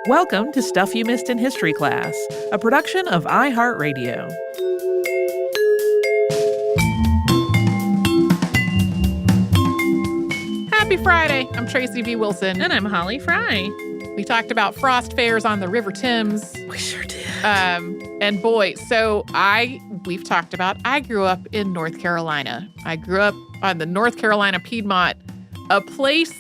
Welcome to Stuff You Missed in History Class, a production of iHeartRadio. Happy Friday. I'm Tracy V. Wilson. And I'm Holly Fry. We talked about frost fairs on the River Thames. We sure did. And boy, we've talked about, I grew up in North Carolina. I grew up on the North Carolina Piedmont, a place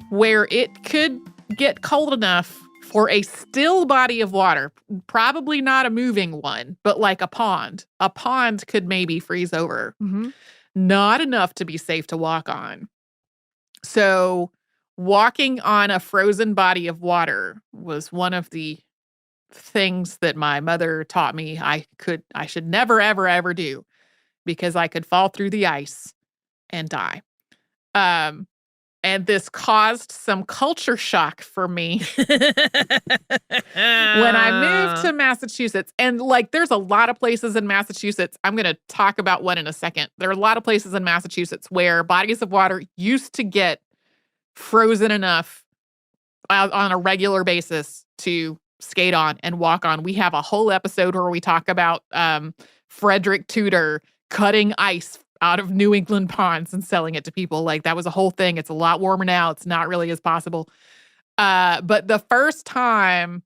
where it could get cold enough for a still body of water, probably not a moving one, but like a pond. A pond could maybe freeze over. Mm-hmm. Not enough to be safe to walk on. So walking on a frozen body of water was one of the things that my mother taught me I should never, ever, ever do, because I could fall through the ice and die. And this caused some culture shock for me when I moved to Massachusetts. And there's a lot of places in Massachusetts. I'm going to talk about one in a second. There are a lot of places in Massachusetts where bodies of water used to get frozen enough on a regular basis to skate on and walk on. We have a whole episode where we talk about Frederick Tudor cutting ice out of New England ponds and selling it to people. That was a whole thing. It's a lot warmer now. It's not really as possible. But the first time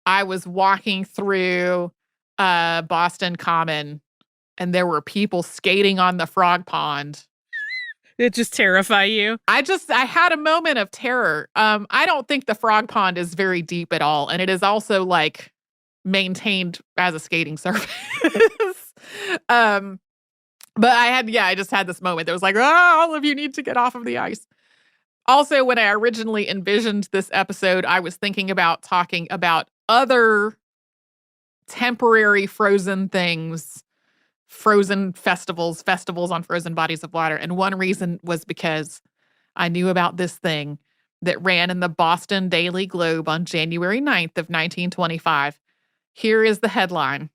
I was walking through Boston Common and there were people skating on the frog pond. It just terrify you? I had a moment of terror. I don't think the frog pond is very deep at all. And it is also maintained as a skating surface. But I just had this moment that was all of you need to get off of the ice. Also, when I originally envisioned this episode, I was thinking about talking about other temporary frozen things, frozen festivals on frozen bodies of water. And one reason was because I knew about this thing that ran in the Boston Daily Globe on January 9th of 1925. Here is the headline.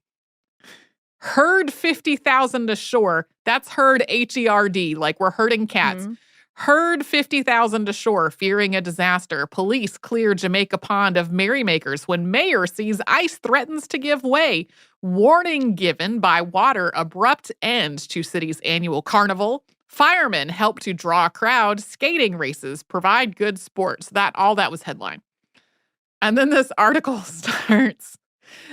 Herd 50,000 ashore. That's herd H-E-R-D, like we're herding cats. Mm-hmm. Herd 50,000 ashore, fearing a disaster. Police clear Jamaica Pond of merrymakers when mayor sees ice threatens to give way. Warning given by water, abrupt end to city's annual carnival. Firemen help to draw crowd. Skating races provide good sports. All that was headline. And then this article starts.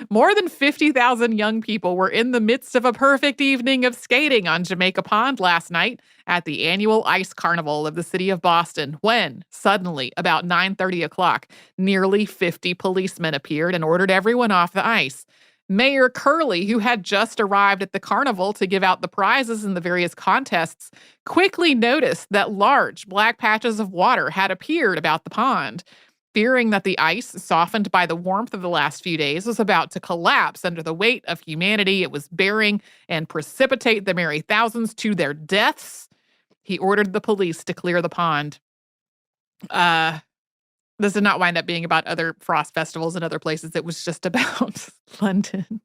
More than 50,000 young people were in the midst of a perfect evening of skating on Jamaica Pond last night at the annual ice carnival of the city of Boston when, suddenly, about 9:30 o'clock, nearly 50 policemen appeared and ordered everyone off the ice. Mayor Curley, who had just arrived at the carnival to give out the prizes in the various contests, quickly noticed that large black patches of water had appeared about the pond. Fearing that the ice, softened by the warmth of the last few days, was about to collapse under the weight of humanity it was bearing and precipitate the merry thousands to their deaths, he ordered the police to clear the pond. This did not wind up being about other frost festivals in other places. It was just about London.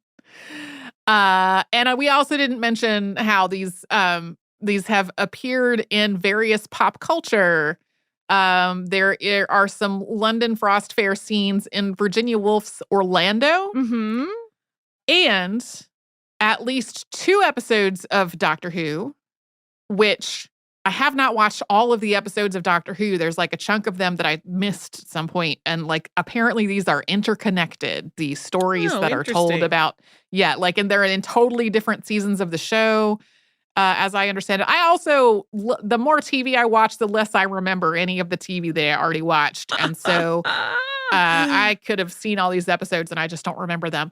And we also didn't mention how these have appeared in various pop culture. There are some London Frost Fair scenes in Virginia Woolf's Orlando. Mm-hmm. And at least 2 episodes of Doctor Who, which I have not watched all of the episodes of Doctor Who. There's a chunk of them that I missed at some point. And apparently these are interconnected, the stories that are told about. Yeah, and they're in totally different seasons of the show. As I understand it. I also, the more TV I watch, the less I remember any of the TV that I already watched. And so I could have seen all these episodes and I just don't remember them.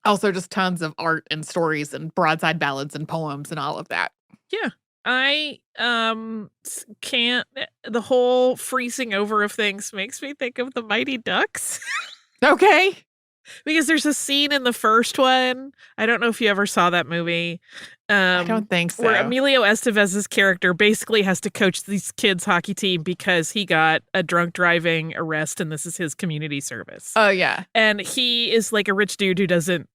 Also just tons of art and stories and broadside ballads and poems and all of that. Yeah. I can't, the whole freezing over of things makes me think of the Mighty Ducks. Okay. Because there's a scene in the first one. I don't know if you ever saw that movie. I don't think so. Where Emilio Estevez's character basically has to coach these kids' hockey team because he got a drunk driving arrest and this is his community service. Oh, yeah. And he is a rich dude who doesn't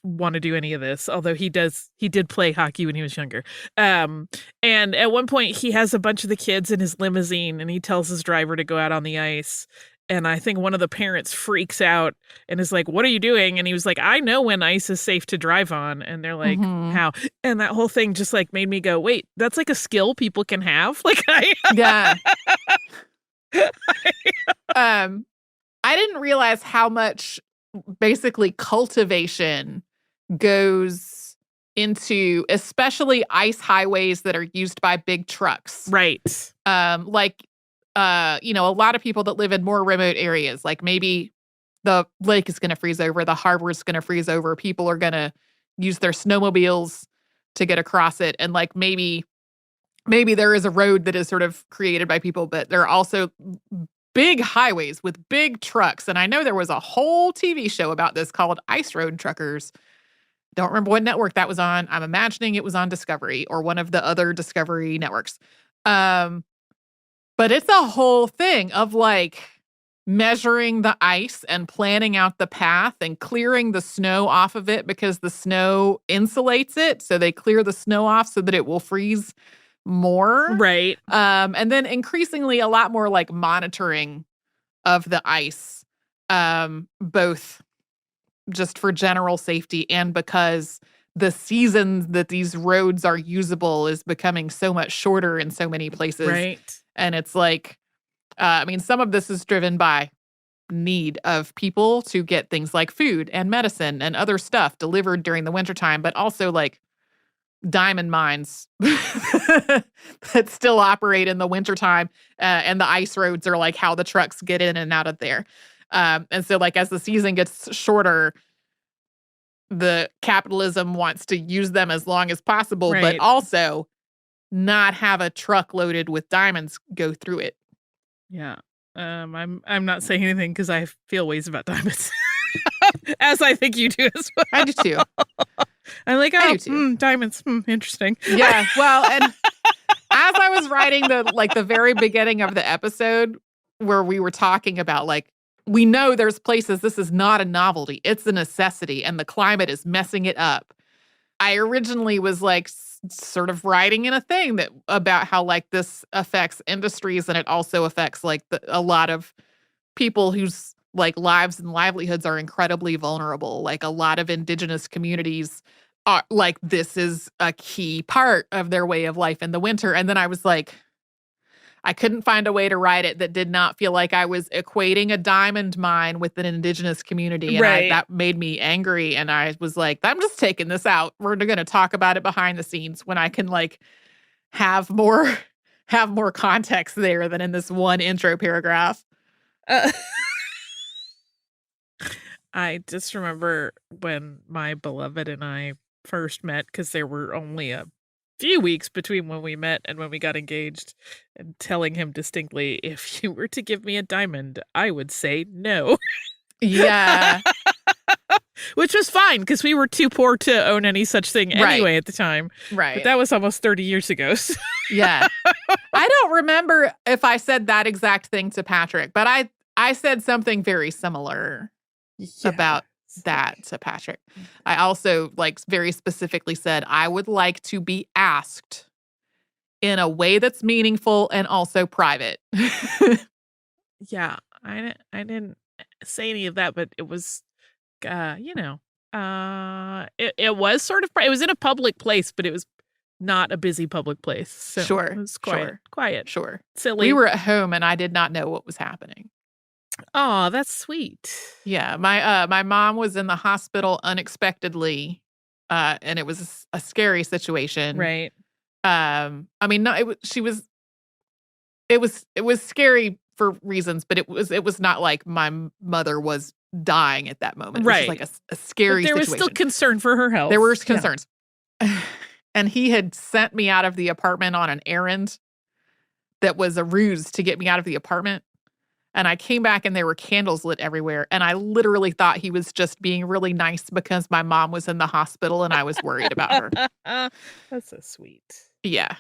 want to do any of this, although he did play hockey when he was younger. And at one point he has a bunch of the kids in his limousine and he tells his driver to go out on the ice. And I think one of the parents freaks out and is like, what are you doing? And he was like, I know when ice is safe to drive on. And they're like, Mhm. how? And that whole thing just like made me go, wait, that's like a skill people can have? Like, Yeah. I didn't realize how much basically cultivation goes into especially ice highways that are used by big trucks. Right. A lot of people that live in more remote areas, like maybe the lake is going to freeze over, the harbor is going to freeze over, people are going to use their snowmobiles to get across it. And like maybe there is a road that is sort of created by people, but there are also big highways with big trucks. And I know there was a whole TV show about this called Ice Road Truckers. Don't remember what network that was on. I'm imagining it was on Discovery or one of the other Discovery networks. But it's a whole thing of like measuring the ice and planning out the path and clearing the snow off of it because the snow insulates it. So they clear the snow off so that it will freeze more. Right. And then increasingly a lot more like monitoring of the ice, both just for general safety and because the season that these roads are usable is becoming so much shorter in so many places. Right. And it's like, some of this is driven by need of people to get things like food and medicine and other stuff delivered during the wintertime, but also like diamond mines that still operate in the wintertime. And the ice roads are like how the trucks get in and out of there. And so like as the season gets shorter, the capitalism wants to use them as long as possible, Right. but also not have a truck loaded with diamonds go through it. Yeah. I'm not saying anything because I feel ways about diamonds. As I think you do as well. I do too. I'm like, I oh, do too. Diamonds. Interesting. Yeah. Well, and as I was writing the very beginning of the episode where we were talking about like, we know there's places this is not a novelty, it's a necessity, and the climate is messing it up. I originally was like sort of writing in a thing that about how like this affects industries and it also affects like a lot of people whose like lives and livelihoods are incredibly vulnerable. Like a lot of indigenous communities are like, this is a key part of their way of life in the winter. And then I was like, I couldn't find a way to write it that did not feel like I was equating a diamond mine with an indigenous community. And Right. that made me angry. And I was like, I'm just taking this out. We're going to talk about it behind the scenes when I can like have more context there than in this one intro paragraph. I just remember when my beloved and I first met, because there were only a few weeks between when we met and when we got engaged, and telling him distinctly, if you were to give me a diamond, I would say no. Yeah. Which was fine, because we were too poor to own any such thing anyway at the time. Right. But that was almost 30 years ago. So. Yeah. I don't remember if I said that exact thing to Patrick, but I said something very similar about that to Patrick. I also like very specifically said, I would like to be asked in a way that's meaningful and also private. Yeah, I didn't say any of that, but it was, it was sort of, it was in a public place, but it was not a busy public place. So Sure. It was quiet, Sure. silly. We were at home and I did not know what was happening. Oh, that's sweet. Yeah, my mom was in the hospital unexpectedly, and it was a scary situation. Right. It was scary for reasons, but it was not like my mother was dying at that moment. It was just like a scary but there situation. was still concern for her health. There were concerns. And he had sent me out of the apartment on an errand that was a ruse to get me out of the apartment. And I came back and there were candles lit everywhere. And I literally thought he was just being really nice because my mom was in the hospital and I was worried about her. That's so sweet. Yeah.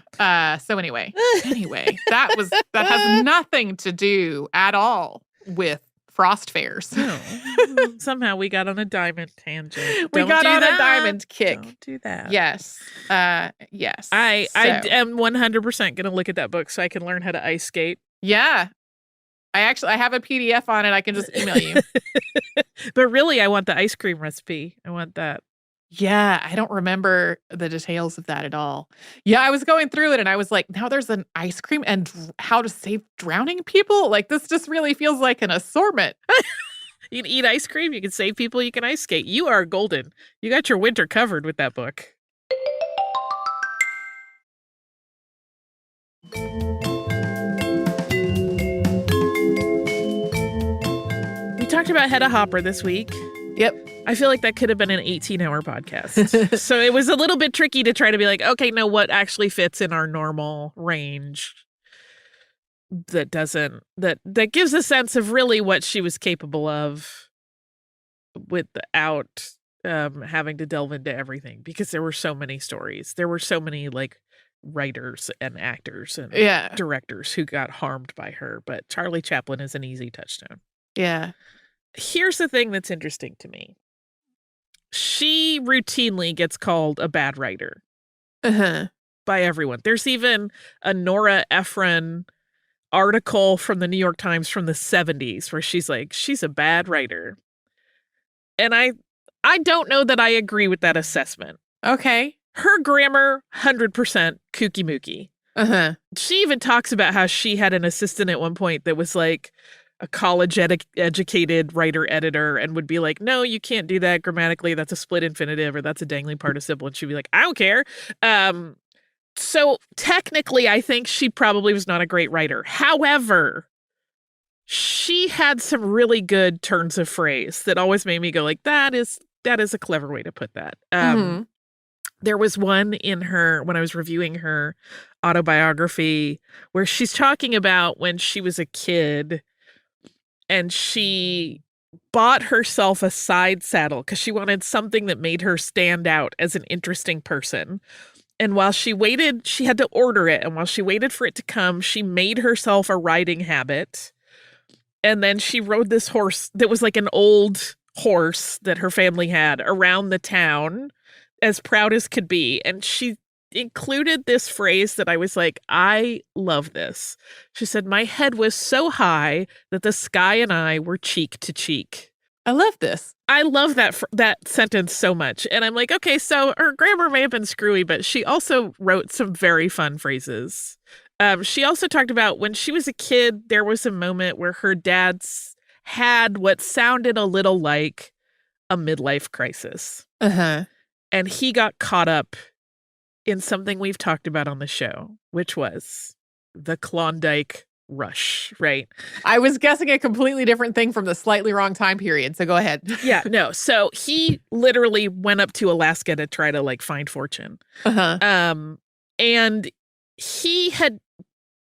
So anyway, that has nothing to do at all with frost fairs. No. Somehow we got on a diamond tangent. We got on a diamond kick. Don't do that. Yes. Yes. I am 100% going to look at that book so I can learn how to ice skate. Yeah. I have a PDF on it. I can just email you. But really, I want the ice cream recipe. I want that. Yeah, I don't remember the details of that at all. Yeah, I was going through it and I was like, now there's an ice cream and how to save drowning people? Like, this just really feels like an assortment. You can eat ice cream, you can save people, you can ice skate. You are golden. You got your winter covered with that book. We talked about Hedda Hopper this week. Yep. I feel like that could have been an 18-hour podcast. So it was a little bit tricky to try to be like, okay, no, what actually fits in our normal range that gives a sense of really what she was capable of without having to delve into everything, because there were so many stories. There were so many like writers and actors and directors who got harmed by her. But Charlie Chaplin is an easy touchstone. Yeah. Here's the thing that's interesting to me. She routinely gets called a bad writer by everyone. There's even a Nora Ephron article from the New York Times from the 70s where she's like, she's a bad writer. And I don't know that I agree with that assessment. Okay. Her grammar, 100% kooky mookie. She even talks about how she had an assistant at one point that was like a college educated writer editor and would be like, no, you can't do that grammatically. That's a split infinitive or that's a dangling participle. And she'd be like, I don't care. So technically, I think she probably was not a great writer. However, she had some really good turns of phrase that always made me go like, that is a clever way to put that. There was one in her, when I was reviewing her autobiography, where she's talking about when she was a kid and she bought herself a side saddle because she wanted something that made her stand out as an interesting person. And while she waited, she had to order it. And while she waited for it to come, she made herself a riding habit. And then she rode this horse that was like an old horse that her family had around the town, as proud as could be. And she included this phrase that I was like, I love this. She said, my head was so high that the sky and I were cheek to cheek. I love this. I love that sentence so much. And I'm like, okay, so her grammar may have been screwy, but she also wrote some very fun phrases. She also talked about when she was a kid, there was a moment where her dad had what sounded a little like a midlife crisis. And he got caught up in something we've talked about on the show, which was the Klondike rush, right? I was guessing a completely different thing from the slightly wrong time period. So go ahead. Yeah, no. So he literally went up to Alaska to try to like find fortune. And he had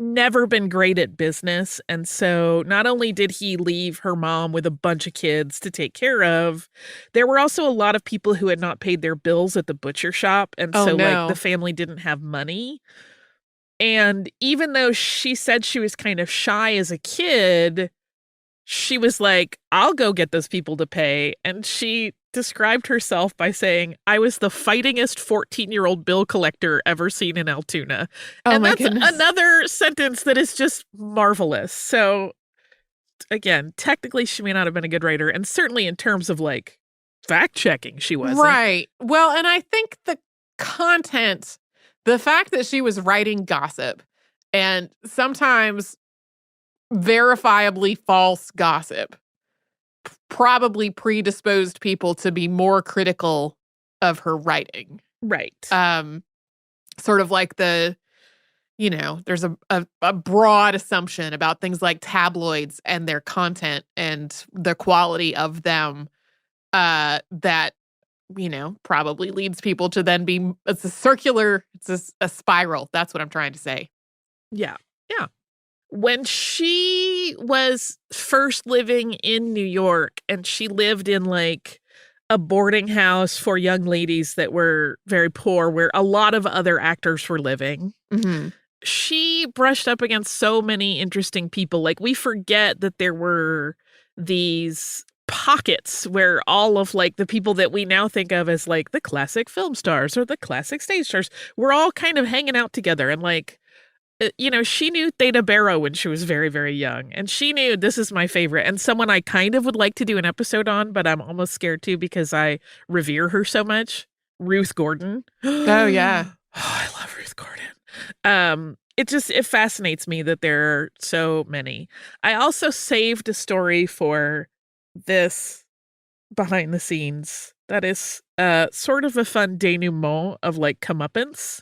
never been great at business. And so not only did he leave her mom with a bunch of kids to take care of, there were also a lot of people who had not paid their bills at the butcher shop. And like the family didn't have money. And even though she said she was kind of shy as a kid, she was like, I'll go get those people to pay. And she described herself by saying, I was the fightingest 14-year-old bill collector ever seen in Altoona. And that's another sentence that is just marvelous. So again, technically she may not have been a good writer. And certainly in terms of like fact checking, she wasn't. Right. Well, and I think the content, the fact that she was writing gossip and sometimes verifiably false gossip probably predisposed people to be more critical of her writing. Right. Sort of like there's a broad assumption about things like tabloids and their content and the quality of them that, probably leads people to then be, it's a spiral. That's what I'm trying to say. Yeah. Yeah. When she was first living in New York and she lived in like a boarding house for young ladies that were very poor, where a lot of other actors were living, she brushed up against so many interesting people. Like, we forget that there were these pockets where all of like the people that we now think of as like the classic film stars or the classic stage stars were all kind of hanging out together. And like, she knew Theda Barrow when she was very, very young. And she knew this is my favorite. And someone I kind of would like to do an episode on, but I'm almost scared to because I revere her so much. Ruth Gordon. Oh, yeah. I love Ruth Gordon. It fascinates me that there are so many. I also saved a story for this behind the scenes that is sort of a fun denouement of like comeuppance,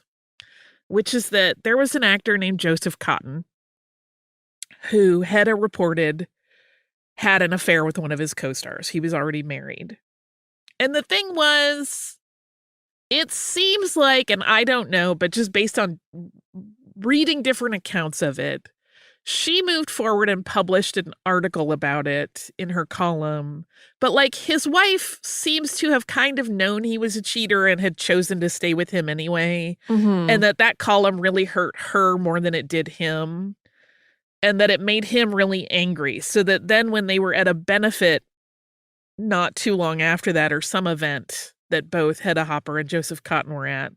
which is that there was an actor named Joseph Cotton who Hedda reported had an affair with one of his co-stars. He was already married. And the thing was, it seems like, and I don't know, but just based on reading different accounts of it, she moved forward and published an article about it in her column. But like his wife seems to have kind of known he was a cheater and had chosen to stay with him anyway. Mm-hmm. And that column really hurt her more than it did him. And that it made him really angry. So that then when they were at a benefit not too long after that, or some event that both Hedda Hopper and Joseph Cotton were at,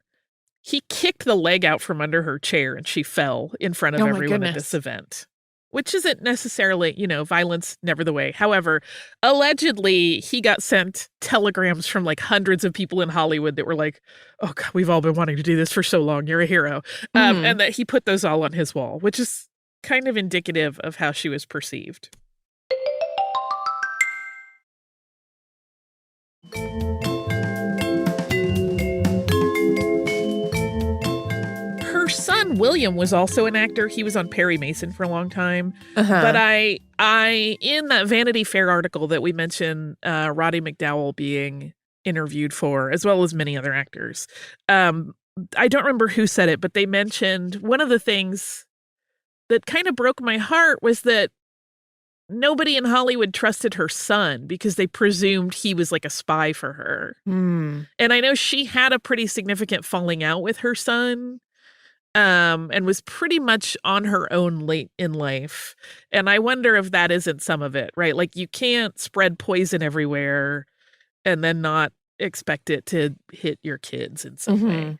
he kicked the leg out from under her chair and she fell in front of everyone at this event, which isn't necessarily, violence, never the way. However, allegedly, he got sent telegrams from like hundreds of people in Hollywood that were like, oh, God, we've all been wanting to do this for so long. You're a hero. And that he put those all on his wall, which is kind of indicative of how she was perceived. Her son William was also an actor. He was on Perry Mason for a long time. But I in that Vanity Fair article that we mentioned, Roddy McDowall being interviewed for, as well as many other actors. I don't remember who said it, but they mentioned one of the things that kind of broke my heart was that nobody in Hollywood trusted her son because they presumed he was like a spy for her. And I know she had a pretty significant falling out with her son. And was pretty much on her own late in life. And I wonder if that isn't some of it, right? Like you can't spread poison everywhere and then not expect it to hit your kids in some way.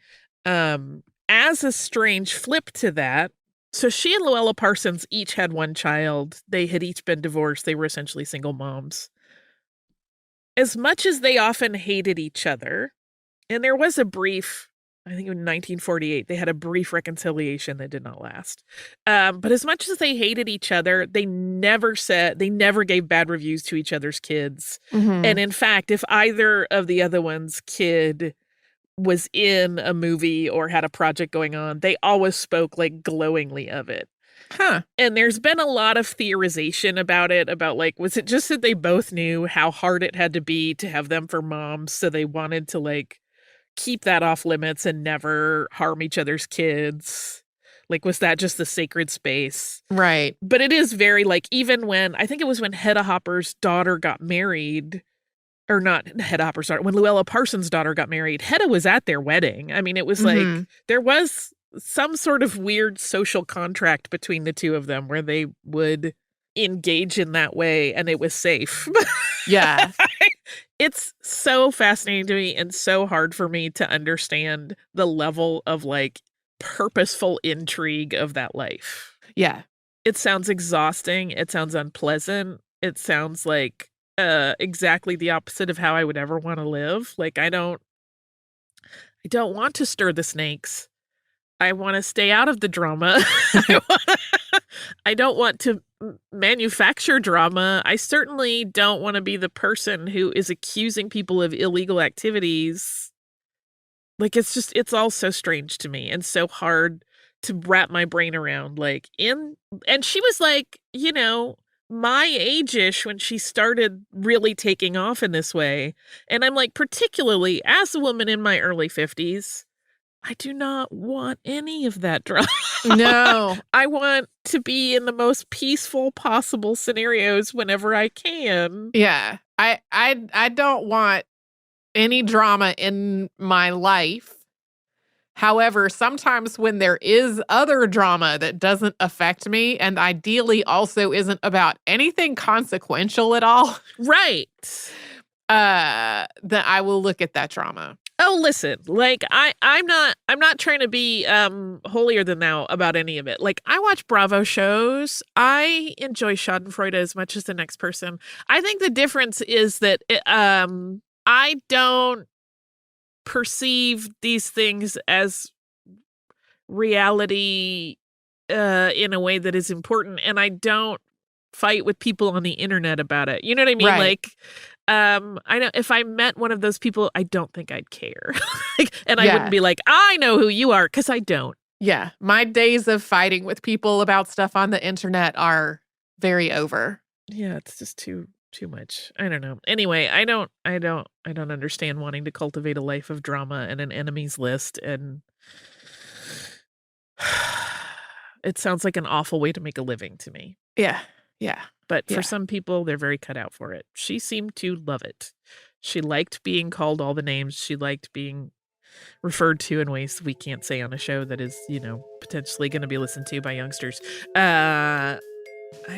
As a strange flip to that, so she and Luella Parsons each had one child. They had each been divorced. They were essentially single moms. As much as they often hated each other, and there was a brief, I think in 1948, they had a brief reconciliation that did not last. But as much as they hated each other, they never gave bad reviews to each other's kids. And in fact, if either of the other one's kid was in a movie or had a project going on, they always spoke like glowingly of it. And there's been a lot of theorization about it, about like, was it just that they both knew how hard it had to be to have them for moms, so they wanted to like keep that off limits and never harm each other's kids? Like, was that just the sacred space? Right. But it is very like, even when, I think it was when Hedda Hopper's daughter got married, or not Hedda Hopper's daughter, when Luella Parsons' daughter got married, Hedda was at their wedding. I mean, it was like, there was some sort of weird social contract between the two of them where they would engage in that way and it was safe. Yeah. It's so fascinating to me and so hard for me to understand the level of like purposeful intrigue of that life. Yeah. It sounds exhausting. It sounds unpleasant. It sounds like exactly the opposite of how I would ever want to live. Like I don't want to stir the snakes. I want to stay out of the drama. I don't want to manufacture drama. I certainly don't want to be the person who is accusing people of illegal activities. Like, it's all so strange to me and so hard to wrap my brain around. And she was like, my age-ish when she started really taking off in this way. And I'm like, particularly as a woman in my early 50s, I do not want any of that drama. No. I want to be in the most peaceful possible scenarios whenever I can. Yeah. I don't want any drama in my life. However, sometimes when there is other drama that doesn't affect me and ideally also isn't about anything consequential at all. Right. Then I will look at that drama. Oh, listen, like I'm not trying to be holier than thou about any of it. Like I watch Bravo shows. I enjoy Schadenfreude as much as the next person. I think the difference is that I don't perceive these things as reality in a way that is important, and I don't fight with people on the internet about it. You know what I mean? Right. Like I know if I met one of those people, I don't think I'd care. And I Yeah. wouldn't be like, I know who you are, because I don't. Yeah. My days of fighting with people about stuff on the internet are very over. Yeah, it's just too much. I don't know. Anyway, I don't understand wanting to cultivate a life of drama and an enemies list, and it sounds like an awful way to make a living to me. Yeah. Yeah. But Yeah. for some people, they're very cut out for it. She seemed to love it. She liked being called all the names. She liked being referred to in ways we can't say on a show that is, potentially going to be listened to by youngsters. I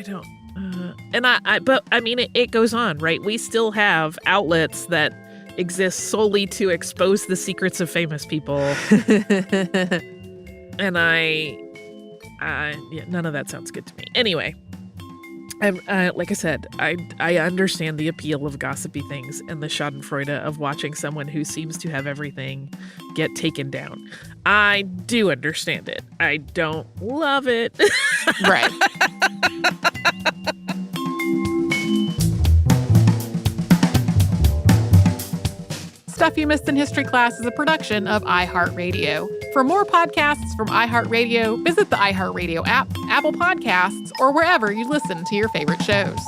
don't, but I mean, it goes on, right? We still have outlets that exist solely to expose the secrets of famous people. And none of that sounds good to me. Anyway, like I said, I understand the appeal of gossipy things and the schadenfreude of watching someone who seems to have everything get taken down. I do understand it. I don't love it. Right. Stuff You Missed in History Class is a production of iHeartRadio. For more podcasts from iHeartRadio, visit the iHeartRadio app, Apple Podcasts, or wherever you listen to your favorite shows.